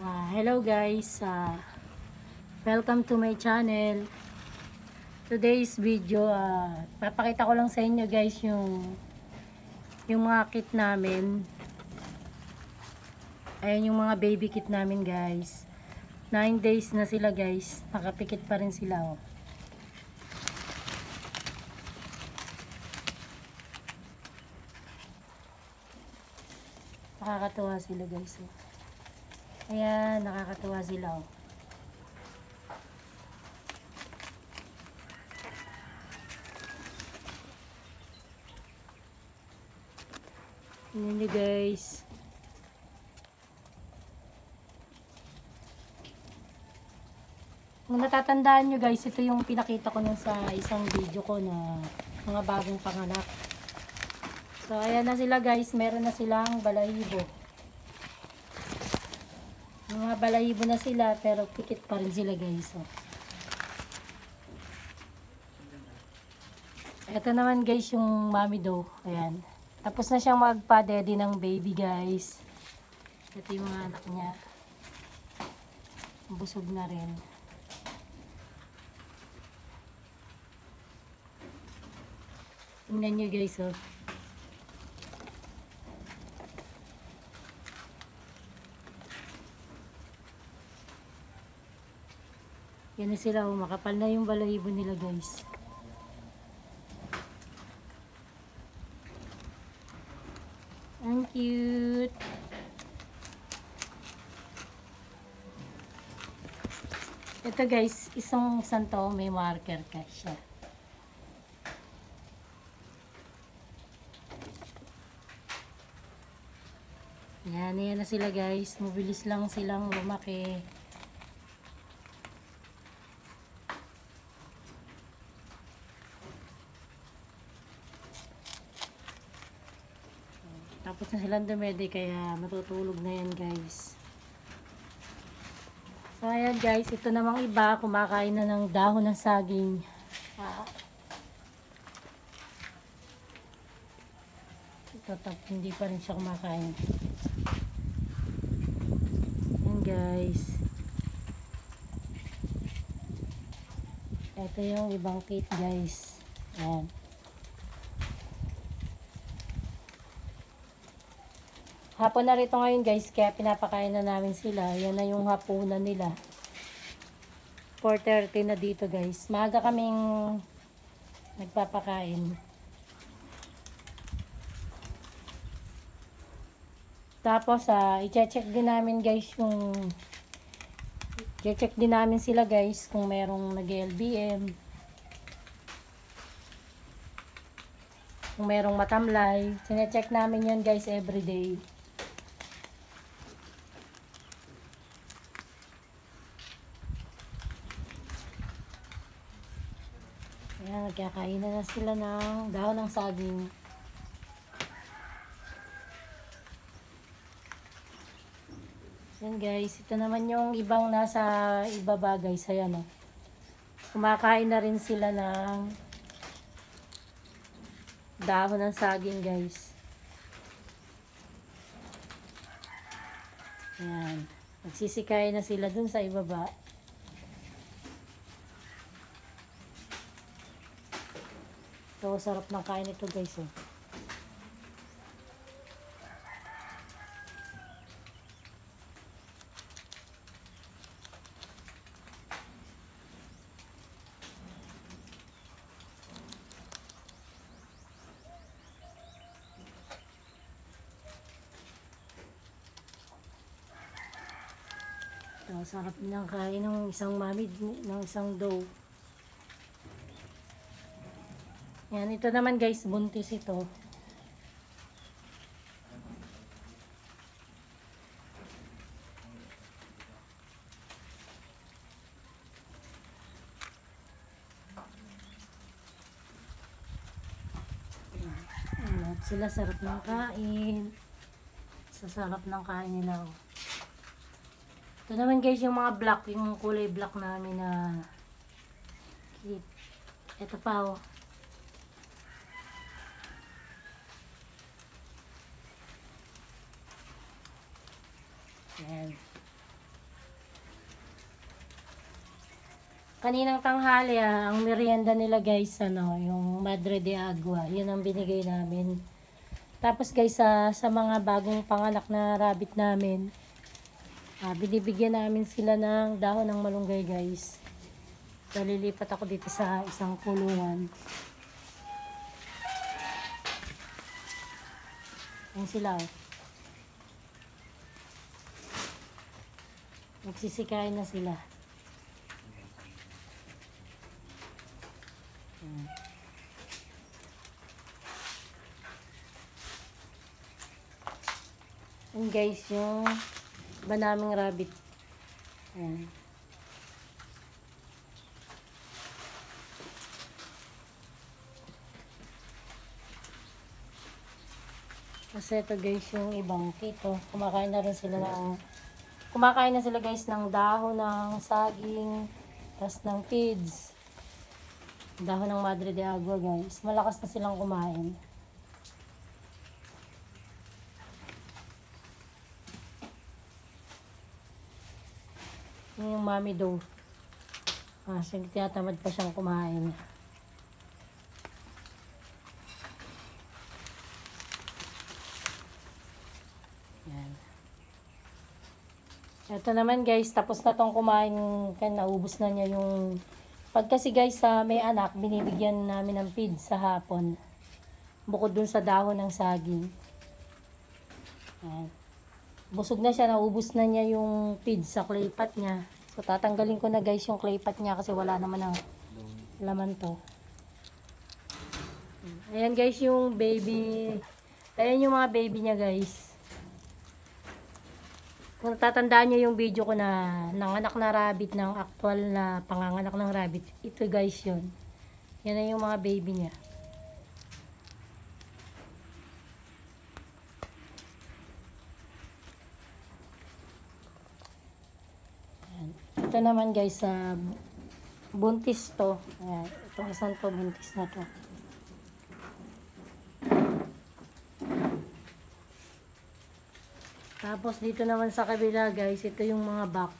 Hello guys, welcome to my channel. Today's video, papakita ko lang sa inyo guys yung mga kit namin. Ayan yung mga baby kit namin guys. 9 days na sila guys, nakapikit pa rin sila oh. Nakakatuwa sila guys oh. Ayan, nakakatuwa sila oh. Tingnan nyo guys. Kung natatandaan nyo guys, ito yung pinakita ko nun sa isang video ko na mga bagong panganak. So ayan na sila guys, meron na silang balahibo. Mga balahibo na sila pero pikit pa rin sila guys. Oh. Ito naman guys yung mommy doe. Ayan. Tapos na siyang magpa-daddy ng baby guys. Ito yung mga anak niya. Busog na rin. Tingnan nyo guys oh. Yan na sila oh. Makapal na yung balahibo nila guys. Ang cute. Ito guys, isang santo may marker ka siya. Yan na sila guys. Mabilis lang silang lumaki. Tapos na silang dumede kaya matutulog na yan guys. So ayan guys, ito namang iba kumakain na ng dahon ng saging. Ito hindi pa rin siya kumakain. Ayan guys. Ito yung ibang kit guys. Ayan. Hapon na rito ngayon guys, kaya pinapakain na namin sila. Yan na yung hapunan nila. 4:30 na dito guys. Maaga kaming nagpapakain. Tapos i-check din namin guys i-check din namin sila guys kung merong nag-LBM. Kung merong matamlay. Sine-check namin yan guys everyday. Ayan, nagkakainan na sila ng dahon ng saging. Ayan guys, ito naman yung ibang nasa ibaba guys. Ayan o. Kumakain na rin sila ng dahon ng saging guys. Ayan. Magsisikay na sila dun sa ibaba. So, sarap ng kain ito guys oh. So, sarap ng kain ng isang mami, ng isang doe. Yan, ito naman guys, buntis ito. Yan, sila sarap ng kain. Sa sarap ng kain nila. Ito naman guys, yung mga black, yung kulay black namin na kit. Ito pa oh. Ayan. Kaninang tanghali, ang merienda nila guys, yung Madre de Agua. Yun ang binigay namin. Tapos guys, sa mga bagong panganak na rabbit namin, binibigyan namin sila ng dahon ng malunggay guys. Lilipat ako dito sa isang kulungan. Ayan sila, oh. Nagsisikain na sila. Ayan guys, yung iba naming rabbit. Ayan. Kasi ito guys, yung ibang kito, kumakain na sila guys ng dahon ng saging, tas ng feeds, dahon ng Madre de Agua guys. Malakas na silang kumain. Yung mami daw, tinatamad pa siyang kumain. Yan. Ito naman guys, tapos na tong kumain, naubos na niya yung... Pag kasi guys, may anak, binibigyan namin ng feed sa hapon. Bukod dun sa dahon ng saging. Yan. Busog na siya, naubos na niya yung feed sa clay pot niya. So tatanggalin ko na guys yung clay pot niya kasi wala naman ang laman to. Ayan guys yung baby. Ayan yung mga baby niya guys. Kung tatandaan nyo yung video ko na nanganak na rabbit, ng actual na panganganak ng rabbit, ito guys yun. Yan na yung mga baby niya. Ayan. Ito naman guys, buntis to. Ayan. Itong isang to, buntis na to. Tapos dito naman sa kabila guys, ito yung mga back.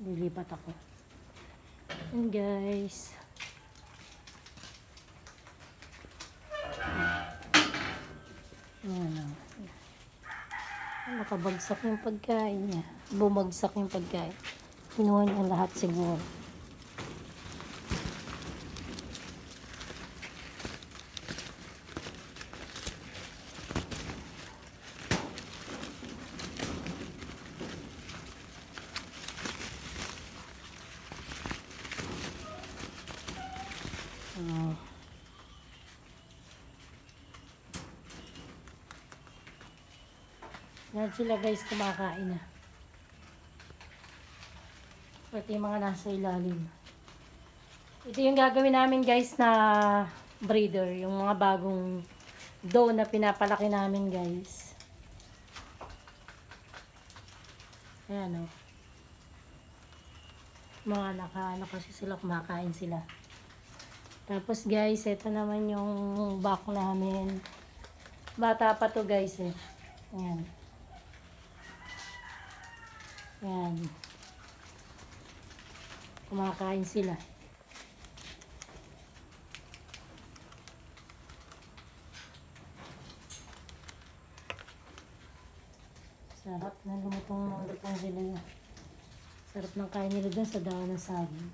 Lilipat ako. And guys. Ayan o. Nakabagsak yung pagkain niya. Bumagsak yung pagkain. Kinuha niya lahat siguro. Yan sila guys, kumakain na. Pati yung mga nasa ilalim. Ito yung gagawin namin guys na breeder. Yung mga bagong doe na pinapalaki namin guys. Ayan o. Mga naka-ano kasi sila, kumakain sila. Tapos guys, ito naman yung back namin. Bata pa to guys eh. Ayan. Ayan. Kumakain sila. Sarap na lumutong sila. Sarap ng kain nila dun sa dahon ng saging.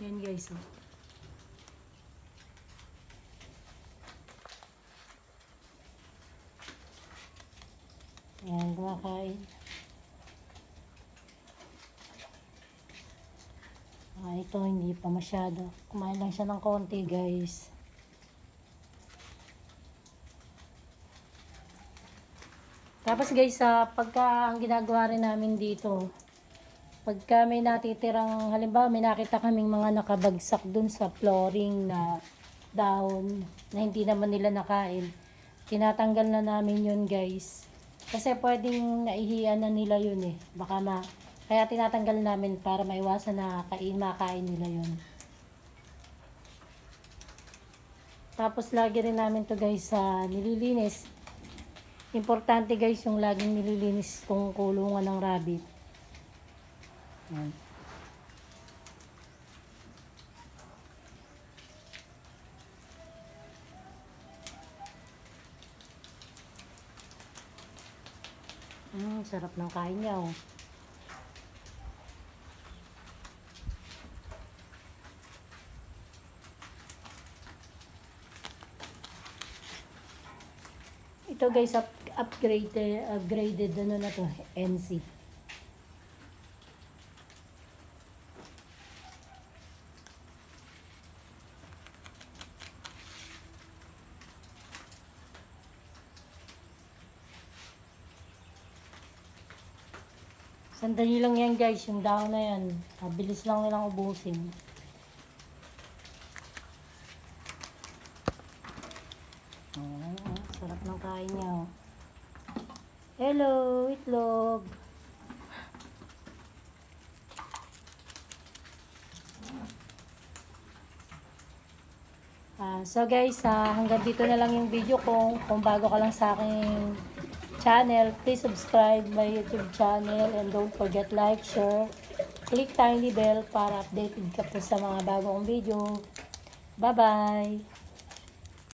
Yan guys, oh. Yan, kumakain. Ito hindi pa masyado. Kumain lang siya ng konti guys. Tapos guys, pagka ang ginagawa rin namin dito, pagka may natitirang, halimbawa may nakita kaming mga nakabagsak dun sa flooring na dahon na hindi naman nila nakain, tinatanggal na namin yun guys. Kasi pwedeng naihiyan na nila yun eh. Baka Kaya tinatanggal namin para maiwasan na makain nila yun. Tapos lagi rin namin to guys sa nililinis. Importante guys yung laging nililinis kung kulungan ng rabbit. Yan. Sarap ng kain niya oh. Ito guys, upgraded ano na to, NC. Sandali lang yan guys, yung dahon na yan. Mabilis lang nilang ubusin. Sarap ng kain niya. Oh. Hello, itlog. So guys, hanggang dito na lang yung video ko. Kung bago ka lang sa aking channel, please subscribe my YouTube channel and don't forget like, share, click tiny bell para updated ka po sa mga bagong video. Bye bye!